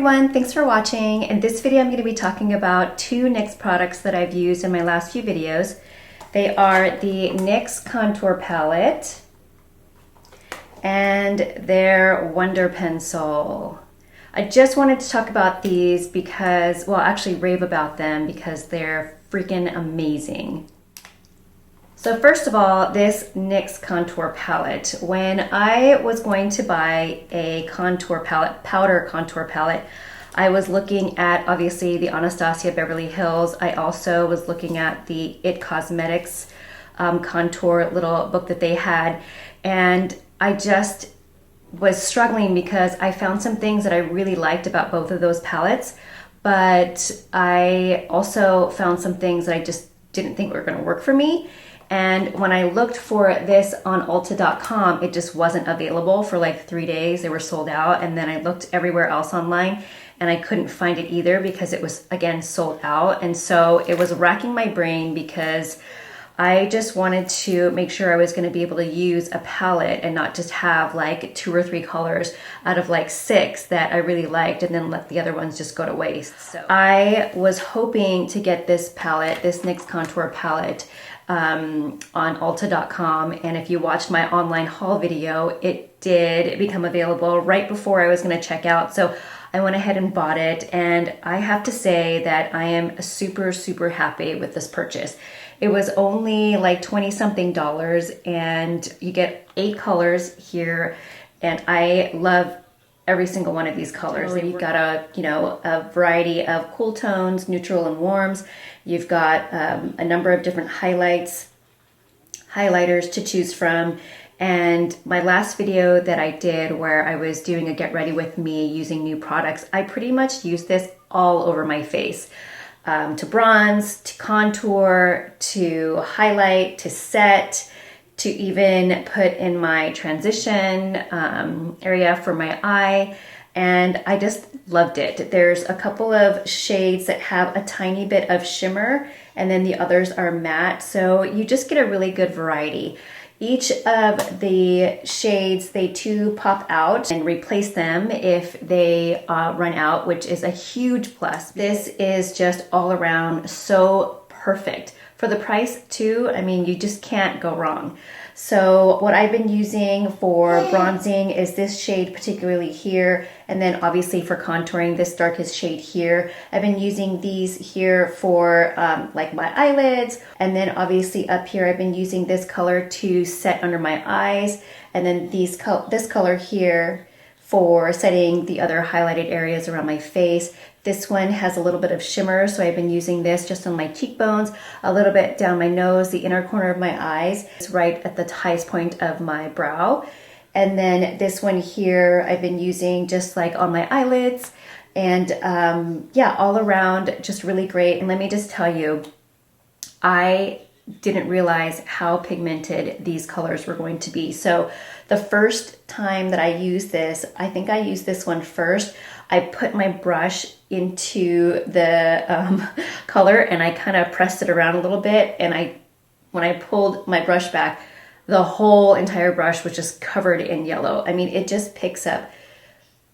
everyone, thanks for watching. In this video, I'm going to be talking about two NYX products that I've used in my last few videos. They are the NYX Contour Palette and their Wonder Pencil. I just wanted to talk about these because, well, actually rave about them because they're freaking amazing. So first of all, this NYX Contour Palette. When I was going to buy a contour palette, powder contour palette, I was looking at obviously the Anastasia Beverly Hills. I also was looking at the NYX Cosmetics contour little book that they had. And I just was struggling because I found some things that I really liked about both of those palettes. But I also found some things that I just didn't think were going to work for me. And when I looked for this on Ulta.com, it just wasn't available for like 3 days. They were sold out. And then I looked everywhere else online and I couldn't find it either because it was, again, sold out. And so it was racking my brain because I just wanted to make sure I was going to be able to use a palette and not just have like 2 or 3 colors out of like 6 that I really liked and then let the other ones just go to waste. So I was hoping to get this palette, this NYX Contour Palette, on Ulta.com, and if you watched my online haul video, it did become available right before I was going to check out. So I went ahead and bought it, and I have to say that I am super happy with this purchase. It was only like 20 something dollars, and you get 8 colors here, and I love every single one of these colors. You've got a variety of cool tones, neutral and warms. You've got a number of different highlighters to choose from. And my last video that I did where I was doing a get ready with me using new products, I pretty much used this all over my face. To bronze, to contour, to highlight, to set, to even put in my transition area for my eye, and I just loved it. There's a couple of shades that have a tiny bit of shimmer, and then the others are matte, so you just get a really good variety. Each of the shades, they too pop out and replace them if they run out, which is a huge plus. This is just all around so perfect. For the price too, I mean, you just can't go wrong. So what I've been using for bronzing is this shade particularly here, and then obviously for contouring, this darkest shade here. I've been using these here for like my eyelids, and then obviously up here I've been using this color to set under my eyes, and then this color here for setting the other highlighted areas around my face. This one has a little bit of shimmer, so I've been using this just on my cheekbones, a little bit down my nose, the inner corner of my eyes. It's right at the highest point of my brow. And then this one here, I've been using just like on my eyelids. And yeah, all around, just really great. And let me just tell you, I didn't realize how pigmented these colors were going to be. So the first time that I used this, I think I used this one first, I put my brush into the color and I kind of pressed it around a little bit, and when I pulled my brush back, the whole entire brush was just covered in yellow. I mean, it just picks up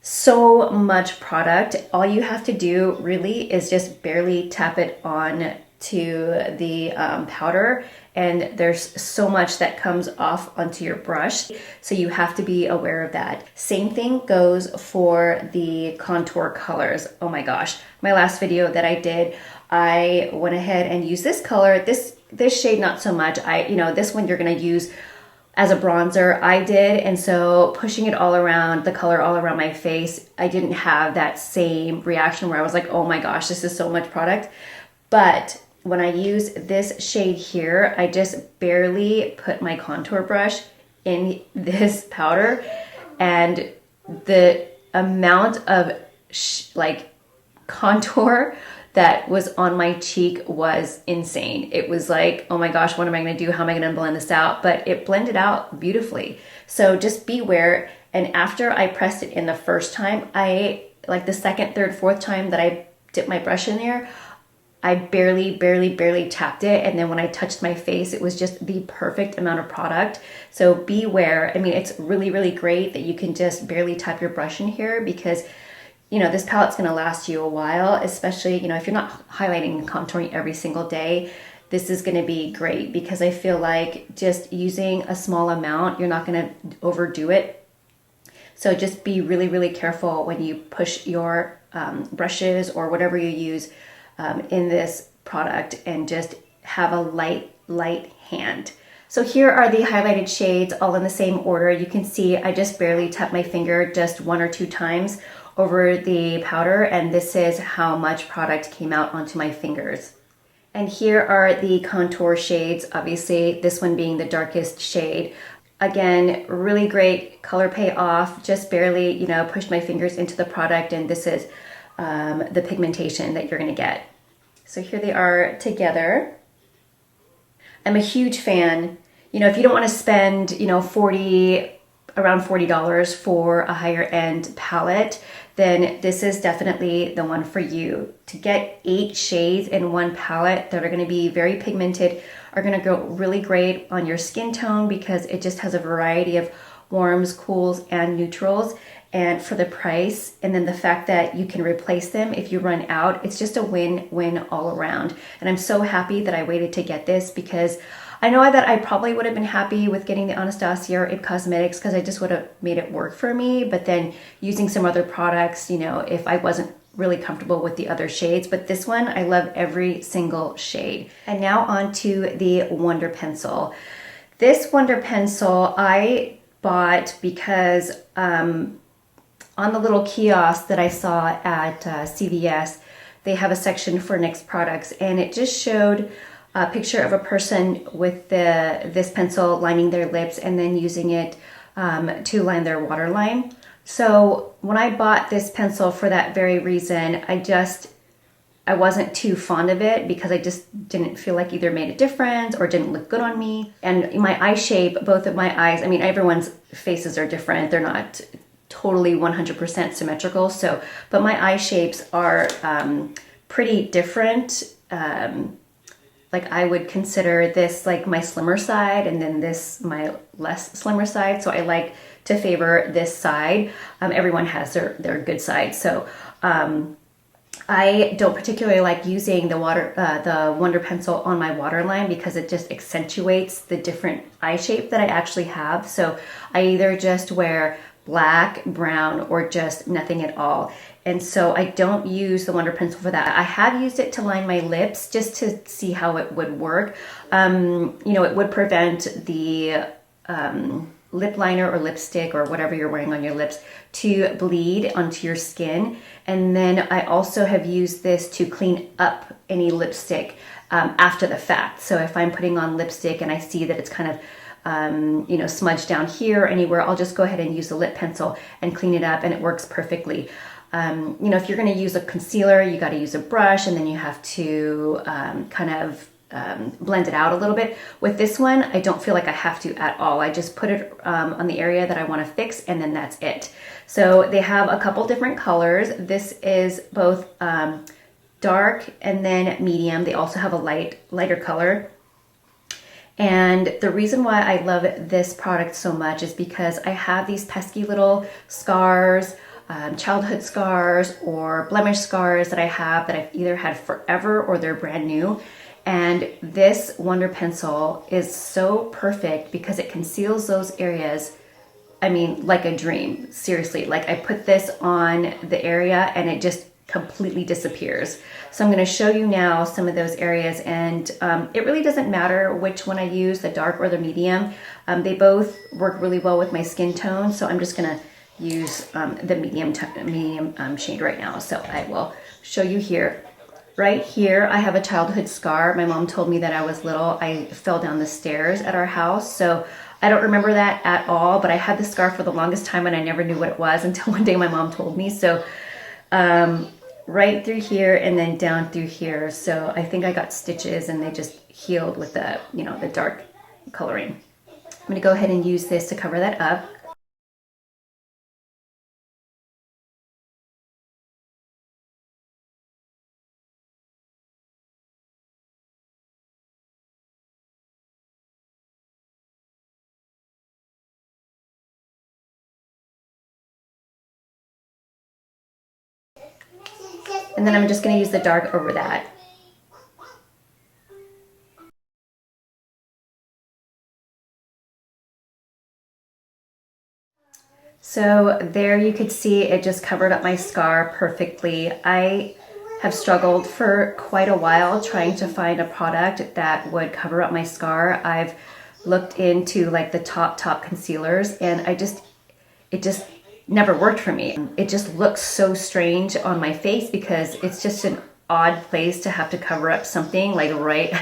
so much product. All you have to do really is just barely tap it on to the powder, and there's so much that comes off onto your brush, so you have to be aware of that. Same thing goes for the contour colors. Oh my gosh, my last video that I did, I went ahead and used this color, this shade not so much. This one you're gonna use as a bronzer, I did, and so pushing it all around, the color all around my face, I didn't have that same reaction where I was like, oh my gosh, this is so much product. But when I use this shade here, I just barely put my contour brush in this powder, and the amount of like contour that was on my cheek was insane. It was like, oh my gosh, what am I gonna do? How am I gonna blend this out? But it blended out beautifully. So just beware. And after I pressed it in the first time, like the second, third, fourth time that I dipped my brush in there, I barely tapped it, and then when I touched my face, it was just the perfect amount of product. So beware. I mean, it's really great that you can just barely tap your brush in here, because you know, this palette's going to last you a while, especially, you know, if you're not highlighting and contouring every single day. This is going to be great because I feel like just using a small amount, you're not going to overdo it. So just be really, really careful when you push your brushes or whatever you use in this product, and just have a light hand. So here are the highlighted shades all in the same order. You can see I just barely tapped my finger just 1 or 2 times over the powder, and this is how much product came out onto my fingers. And here are the contour shades, obviously this one being the darkest shade. Again, really great color payoff, just barely, you know, pushed my fingers into the product, and this is the pigmentation that you're gonna get. So here they are together. I'm a huge fan. You know, if you don't wanna spend, you know, around $40 for a higher end palette, then this is definitely the one for you. To get 8 shades in one palette that are going to be very pigmented, are going to go really great on your skin tone because it just has a variety of warms, cools, and neutrals. And for the price, and then the fact that you can replace them if you run out, it's just a win-win all around. And I'm so happy that I waited to get this because I know that I probably would have been happy with getting the Anastasia or NYX Cosmetics because I just would have made it work for me. But then using some other products, you know, if I wasn't really comfortable with the other shades. But this one, I love every single shade. And now on to the Wonder Pencil. This Wonder Pencil I bought because on the little kiosk that I saw at CVS, they have a section for NYX products, and it just showed a picture of a person with this pencil lining their lips and then using it to line their waterline. So when I bought this pencil for that very reason, I wasn't too fond of it because I just didn't feel like either made a difference or didn't look good on me. And my eye shape, both of my eyes, I mean, everyone's faces are different. They're not totally 100% symmetrical. So, but my eye shapes are pretty different. Like I would consider this like my slimmer side and then this my less slimmer side. So I like to favor this side. Everyone has their good side. So I don't particularly like using the Wonder Pencil on my waterline because it just accentuates the different eye shape that I actually have. So I either just wear black, brown, or just nothing at all. And so I don't use the Wonder Pencil for that. I have used it to line my lips just to see how it would work. You know, it would prevent the lip liner or lipstick or whatever you're wearing on your lips to bleed onto your skin. And then I also have used this to clean up any lipstick after the fact. So if I'm putting on lipstick and I see that it's kind of you know, smudged down here or anywhere, I'll just go ahead and use the lip pencil and clean it up, and it works perfectly. You know, if you're going to use a concealer, you got to use a brush, and then you have to kind of blend it out a little bit. With this one, I don't feel like I have to at all. I just put it on the area that I want to fix, and then that's it. So they have a couple different colors. This is both dark and then medium. They also have a lighter color. And the reason why I love this product so much is because I have these pesky little scars, childhood scars or blemish scars that I have that I've either had forever or they're brand new. And this Wonder Pencil is so perfect because it conceals those areas. I mean, like a dream, seriously. Like I put this on the area and it just completely disappears. So I'm going to show you now some of those areas, and it really doesn't matter which one I use, the dark or the medium. They both work really well with my skin tone, so I'm just going to use the medium shade right now. So I will show you here. Right here, I have a childhood scar. My mom told me that I was little. I fell down the stairs at our house, so I don't remember that at all, but I had the scar for the longest time and I never knew what it was until one day my mom told me. So right through here and then down through here. So I think I got stitches and they just healed with the, you know, the dark coloring. I'm going to go ahead and use this to cover that up. And then I'm just going to use the dark over that. So there you could see it just covered up my scar perfectly. I have struggled for quite a while trying to find a product that would cover up my scar. I've looked into like the top concealers, and it just never worked for me. It just looks so strange on my face because it's just an odd place to have to cover up something like right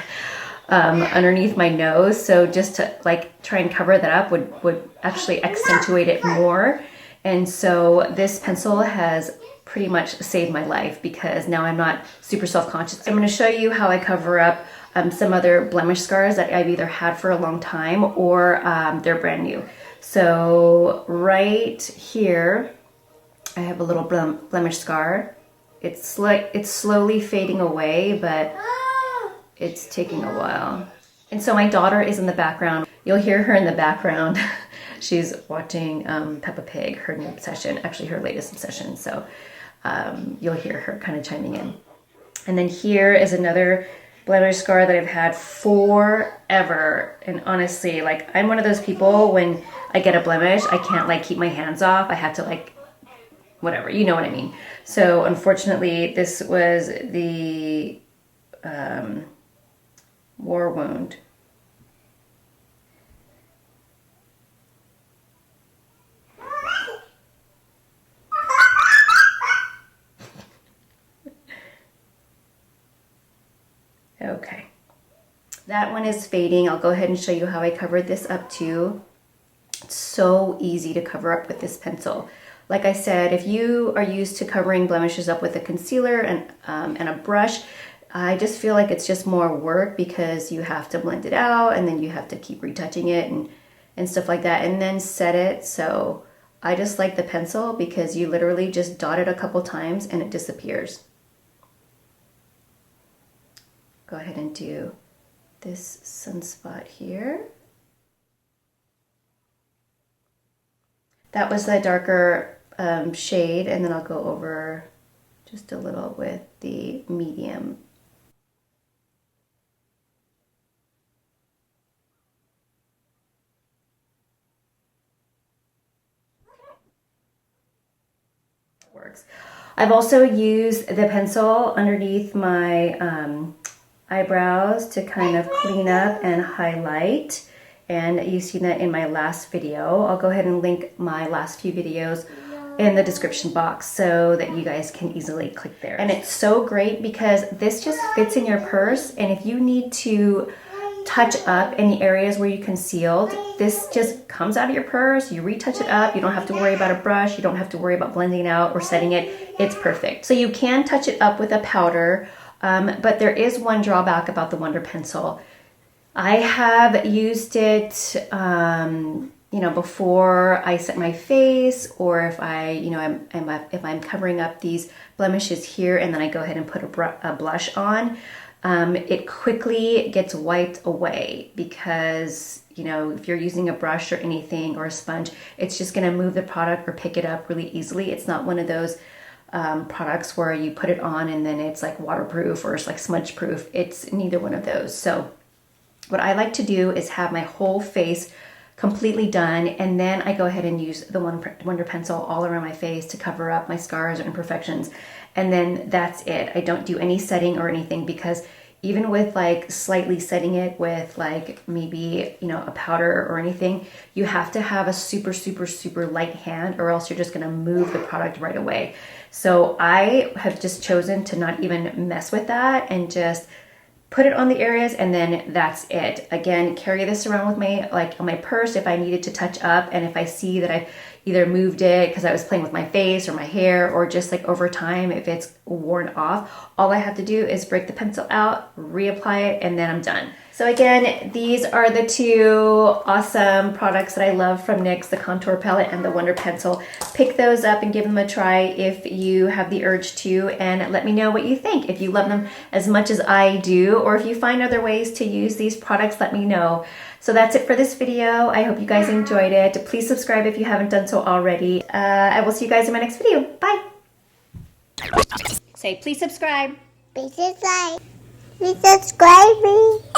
underneath my nose. So just to like try and cover that up would actually accentuate it more. And so this pencil has pretty much saved my life because now I'm not super self-conscious. I'm going to show you how I cover up some other blemish scars that I've either had for a long time or they're brand new. So right here, I have a little blemish scar. It's slowly fading away, but it's taking a while. And so my daughter is in the background. You'll hear her in the background. She's watching Peppa Pig, her new obsession, actually her latest obsession. So you'll hear her kind of chiming in. And then here is another blemish scar that I've had forever. And honestly, like I'm one of those people when I get a blemish, I can't like keep my hands off. I have to like, whatever, you know what I mean. So unfortunately, this was the war wound. Okay, that one is fading. I'll go ahead and show you how I covered this up too. It's so easy to cover up with this pencil. Like I said, if you are used to covering blemishes up with a concealer and a brush, I just feel like it's just more work because you have to blend it out and then you have to keep retouching it and stuff like that and then set it. So I just like the pencil because you literally just dot it a couple times and it disappears. Go ahead and do this sunspot here. That was the darker shade, and then I'll go over just a little with the medium. Works. I've also used the pencil underneath my eyebrows to kind of clean up and highlight. And you've seen that in my last video. I'll go ahead and link my last few videos in the description box so that you guys can easily click there. And it's so great because this just fits in your purse, and if you need to touch up any areas where you concealed, this just comes out of your purse, you retouch it up, you don't have to worry about a brush, you don't have to worry about blending out or setting it. It's perfect. So you can touch it up with a powder, but there is one drawback about the Wonder Pencil. I have used it, you know, before I set my face, or if I, you know, if I'm covering up these blemishes here, and then I go ahead and put a blush on. It quickly gets wiped away because, you know, if you're using a brush or anything or a sponge, it's just going to move the product or pick it up really easily. It's not one of those products where you put it on and then it's like waterproof or it's like smudge proof. It's neither one of those. So what I like to do is have my whole face completely done, and then I go ahead and use the Wonder Pencil all around my face to cover up my scars or imperfections, and then that's it. I don't do any setting or anything, because even with like slightly setting it with like maybe, you know, a powder or anything, you have to have a super, super, super light hand, or else you're just gonna move the product right away. So I have just chosen to not even mess with that and just put it on the areas, and then that's it. Again, carry this around with me, like on my purse if I needed to touch up, and if I see that I've either moved it because I was playing with my face or my hair, or just like over time if it's worn off, all I have to do is break the pencil out, reapply it, and then I'm done. So again, these are the two awesome products that I love from NYX, the Contour Palette and the Wonder Pencil. Pick those up and give them a try if you have the urge to, and let me know what you think. If you love them as much as I do, or if you find other ways to use these products, let me know. So that's it for this video. I hope you guys enjoyed it. Please subscribe if you haven't done so already. I will see you guys in my next video. Bye. Say, please subscribe. Please subscribe. Please subscribe me.